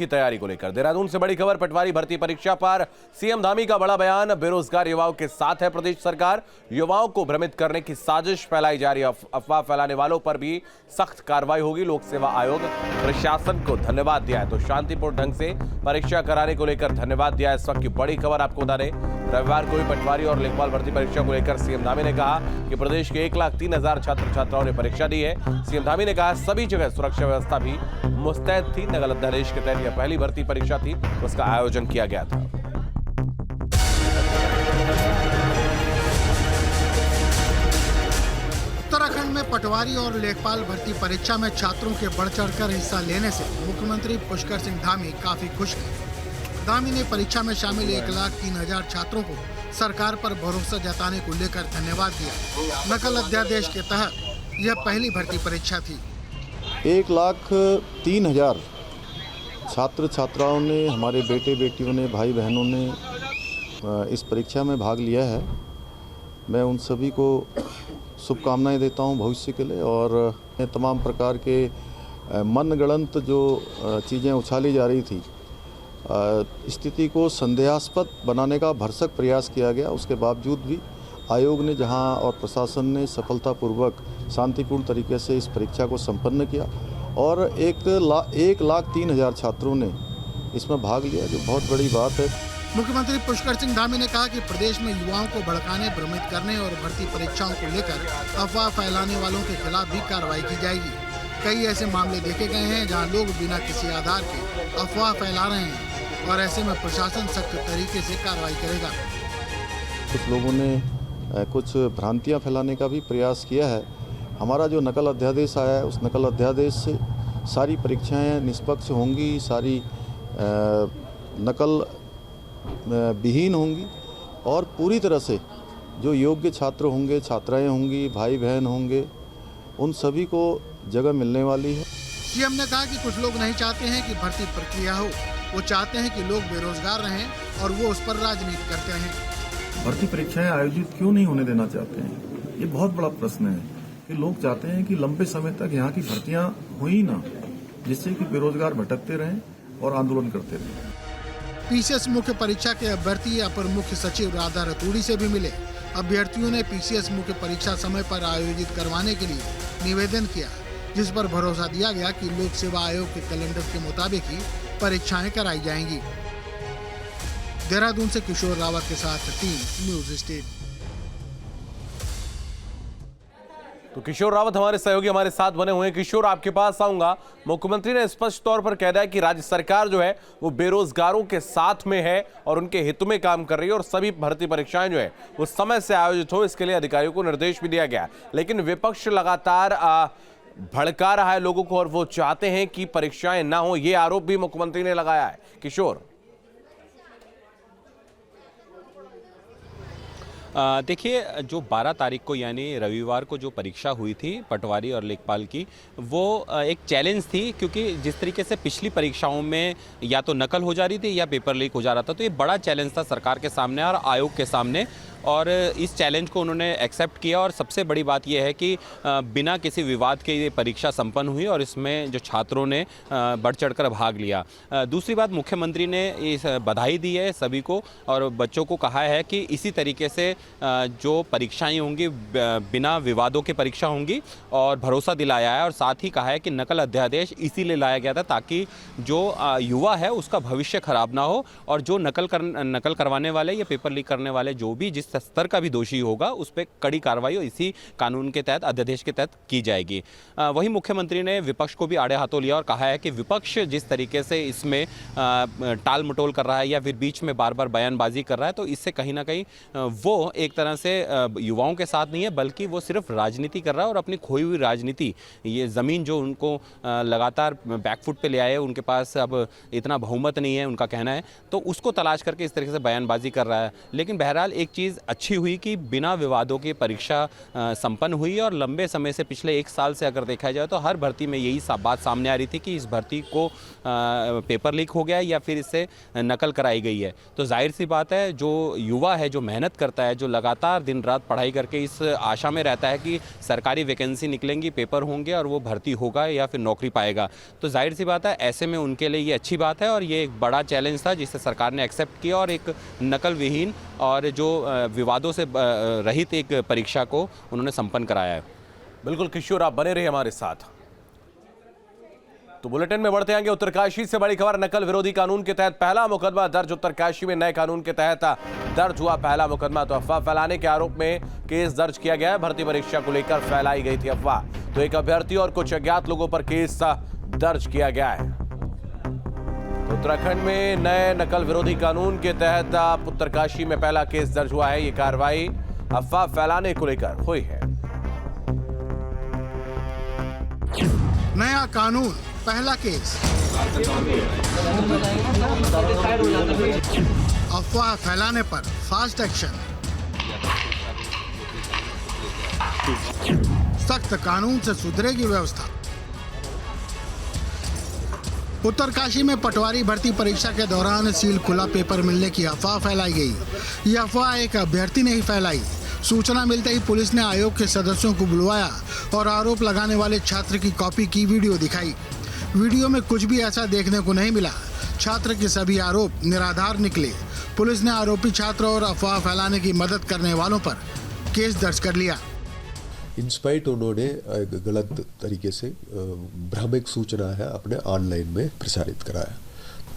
की तैयारी को लेकर। देहरादून से बड़ी खबर, पटवारी भर्ती परीक्षा पर सीएम धामी का बड़ा बयान। बेरोजगार युवाओं के साथ है प्रदेश सरकार। युवाओं को भ्रमित करने की साजिश फैलाई जा रही है। अफवाह फैलाने वालों पर भी सख्त कार्रवाई होगी। लोक सेवा आयोग प्रशासन को धन्यवाद दिया है। तो शांतिपूर्ण ढंग से परीक्षा कराने को लेकर धन्यवाद दिया है। इस वक्त की बड़ी खबर आपको बता दें, रविवार को ही पटवारी और लेखपाल भर्ती परीक्षा को लेकर सीएम धामी ने कहा कि प्रदेश के 1,03,000 छात्र छात्राओं ने परीक्षा दी है। सीएम धामी ने कहा सभी जगह सुरक्षा व्यवस्था भी मुस्तैद थी। नकल अध्यादेश के तहत यह पहली भर्ती परीक्षा थी, उसका आयोजन किया गया था। उत्तराखंड में पटवारी और लेखपाल भर्ती परीक्षा में छात्रों के बढ़ चढ़कर हिस्सा लेने से मुख्यमंत्री पुष्कर सिंह धामी काफी खुश हैं। धामी ने परीक्षा में शामिल 1,03,000 छात्रों को सरकार पर भरोसा जताने को लेकर धन्यवाद दिया। नकल अध्यादेश के तहत यह पहली भर्ती परीक्षा थी। 1,03,000 छात्र छात्राओं ने, हमारे बेटे बेटियों ने, भाई बहनों ने इस परीक्षा में भाग लिया है। मैं उन सभी को शुभकामनाएं देता हूं भविष्य के लिए। और तमाम प्रकार के मनगढ़ंत जो चीज़ें उछाली जा रही थी, स्थिति को संदेहास्पद बनाने का भरसक प्रयास किया गया। उसके बावजूद भी आयोग ने जहां और प्रशासन ने सफलतापूर्वक शांतिपूर्ण तरीके से इस परीक्षा को संपन्न किया और 1,03,000 छात्रों ने इसमें भाग लिया, जो बहुत बड़ी बात है। मुख्यमंत्री पुष्कर सिंह धामी ने कहा कि प्रदेश में युवाओं को भड़काने, भ्रमित करने और भर्ती परीक्षाओं को लेकर अफवाह फैलाने वालों के खिलाफ भी कार्रवाई की जाएगी। कई ऐसे मामले देखे गए हैं जहां लोग बिना किसी आधार के अफवाह फैला रहे हैं और ऐसे में प्रशासन सख्त तरीके से कार्रवाई करेगा। कुछ लोगों ने कुछ भ्रांतियां फैलाने का भी प्रयास किया है। हमारा जो नकल अध्यादेश आया है, उस नकल अध्यादेश से सारी परीक्षाएं निष्पक्ष होंगी, सारी नकल विहीन होंगी और पूरी तरह से जो योग्य छात्र होंगे, छात्राएं होंगी, भाई बहन होंगे, उन सभी को जगह मिलने वाली है। सीएम ने कहा कि कुछ लोग नहीं चाहते हैं कि भर्ती प्रक्रिया हो, वो चाहते हैं कि लोग बेरोजगार रहें और वो उस पर राजनीति करते रहें। भर्ती परीक्षाएं आयोजित क्यों नहीं होने देना चाहते हैं, ये बहुत बड़ा प्रश्न है कि लोग चाहते हैं कि लंबे समय तक यहाँ की भर्तियां हो ही ना, जिससे कि बेरोजगार भटकते रहें और आंदोलन करते रहें। पीसीएस मुख्य परीक्षा के अभ्यर्थी अपर मुख्य सचिव राधा रतूड़ी से भी मिले। अभ्यर्थियों ने पीसीएस मुख्य परीक्षा समय पर आयोजित करवाने के लिए निवेदन किया, जिस पर भरोसा दिया गया कि लोक सेवा आयोग के कैलेंडर के मुताबिक ही परीक्षाएं कराई जाएंगी। देहरादून से किशोर रावत के साथ टीम न्यूज स्टेट। तो किशोर रावत हमारे सहयोगी हमारे साथ बने हुए हैं। किशोर, आपके पास आऊंगा। मुख्यमंत्री ने स्पष्ट तौर पर कह दिया कि राज्य सरकार जो है वो बेरोजगारों के साथ में है और उनके हित में काम कर रही है और सभी भर्ती परीक्षाएं जो है वो समय से आयोजित हो, इसके लिए अधिकारियों को निर्देश भी दिया गया। लेकिन विपक्ष लगातार भड़का रहा है लोगों को और वो चाहते हैं कि परीक्षाएं ना हो, ये आरोप भी मुख्यमंत्री ने लगाया है। किशोर, देखिए, जो 12 तारीख को यानी रविवार को जो परीक्षा हुई थी पटवारी और लेखपाल की, वो एक चैलेंज थी, क्योंकि जिस तरीके से पिछली परीक्षाओं में या तो नकल हो जा रही थी या पेपर लीक हो जा रहा था, तो ये बड़ा चैलेंज था सरकार के सामने और आयोग के सामने। और इस चैलेंज को उन्होंने एक्सेप्ट किया और सबसे बड़ी बात यह है कि बिना किसी विवाद के ये परीक्षा संपन्न हुई और इसमें जो छात्रों ने बढ़ चढ़कर भाग लिया। दूसरी बात, मुख्यमंत्री ने इस बधाई दी है सभी को और बच्चों को कहा है कि इसी तरीके से जो परीक्षाएं होंगी बिना विवादों के परीक्षा होंगी और भरोसा दिलाया है। और साथ ही कहा है कि नकल अध्यादेश इसीलिए लाया गया था ताकि जो युवा है उसका भविष्य खराब ना हो और जो नकल करवाने वाले या पेपर लीक करने वाले जो भी जिस स्तर का भी दोषी होगा उस पर कड़ी कार्रवाई इसी कानून के तहत, अध्यादेश के तहत की जाएगी। वहीं मुख्यमंत्री ने विपक्ष को भी आड़े हाथों लिया और कहा है कि विपक्ष जिस तरीके से इसमें टाल मटोल कर रहा है या फिर बीच में बार बार बयानबाजी कर रहा है, तो इससे कहीं ना कहीं वो एक तरह से युवाओं के साथ नहीं है बल्कि वो सिर्फ राजनीति कर रहा है और अपनी खोई हुई राजनीति, ये ज़मीन जो उनको लगातार बैकफुट पे ले आए, उनके पास अब इतना बहुमत नहीं है उनका कहना है, तो उसको तलाश करके इस तरीके से बयानबाजी कर रहा है। लेकिन बहरहाल एक चीज़ अच्छी हुई कि बिना विवादों के परीक्षा संपन्न हुई और लंबे समय से पिछले 1 साल से अगर देखा जाए तो हर भर्ती में यही बात सामने आ रही थी कि इस भर्ती को पेपर लीक हो गया है या फिर इससे नकल कराई गई है। तो जाहिर सी बात है, जो युवा है, जो मेहनत करता है, जो लगातार दिन रात पढ़ाई करके इस आशा में रहता है कि सरकारी वैकेंसी निकलेंगी, पेपर होंगे और वो भर्ती होगा या फिर नौकरी पाएगा, तो जाहिर सी बात है ऐसे में उनके लिए ये अच्छी बात है और ये एक बड़ा चैलेंज था जिसे सरकार ने एक्सेप्ट किया और एक नकल विहीन और जो विवादों से रहित एक परीक्षा को उन्होंने संपन्न कराया है। बिल्कुल किशोर, आप बने रहिए हमारे साथ। तो बुलेटिन में बढ़ते आएंगे उत्तरकाशी से बड़ी खबर। नकल विरोधी कानून के तहत पहला मुकदमा दर्ज। उत्तरकाशी में नए कानून के तहत दर्ज हुआ पहला मुकदमा। तो अफवाह फैलाने के आरोप में केस दर्ज किया गया है। भर्ती परीक्षा को लेकर फैलाई गई थी अफवाह, तो एक अभ्यर्थी और कुछ अज्ञात लोगों पर केस दर्ज किया गया है। तो उत्तराखंड में नए नकल विरोधी कानून के तहत उत्तरकाशी में पहला केस दर्ज हुआ है। ये कार्रवाई अफवाह फैलाने को लेकर हुई है। नया कानून, पहला केस। अफवाह फैलाने पर फास्ट एक्शन। सख्त कानून से सुधरेगी व्यवस्था। उत्तरकाशी में पटवारी भर्ती परीक्षा के दौरान सील खुला पेपर मिलने की अफवाह फैलाई गई। यह अफवाह एक अभ्यर्थी ने ही फैलाई। सूचना मिलते ही पुलिस ने आयोग के सदस्यों को बुलवाया और आरोप लगाने वाले छात्र की कॉपी की वीडियो दिखाई। वीडियो में कुछ भी ऐसा देखने को नहीं मिला। छात्र के सभी आरोप निराधार निकले। पुलिस ने आरोपी छात्र और अफवाह फैलाने की मदद करने वालों पर केस दर्ज कर लिया। इंस्पाइट उन्होंने गलत तरीके से भ्रामक सूचना है अपने ऑनलाइन में प्रसारित कराया,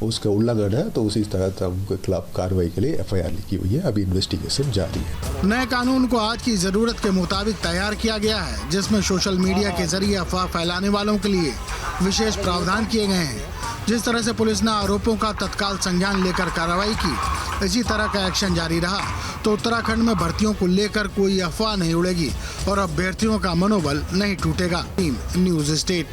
उसका उल्लंघन है, तो उसी तरह उनके खिलाफ कार्रवाई के लिए एफआईआर लिखी हुई है। अभी इन्वेस्टिगेशन जारी है। नए कानून को आज की जरूरत के मुताबिक तैयार किया गया है, जिसमें सोशल मीडिया के जरिए अफवाह फैलाने वालों के लिए विशेष प्रावधान किए गए हैं। जिस तरह से पुलिस ने आरोपों का तत्काल संज्ञान लेकर कार्रवाई की, इसी तरह का एक्शन जारी रहा तो उत्तराखंड में भर्तियों को लेकर कोई अफवाह नहीं उड़ेगी और अभ्यर्थियों का मनोबल नहीं टूटेगा। News state.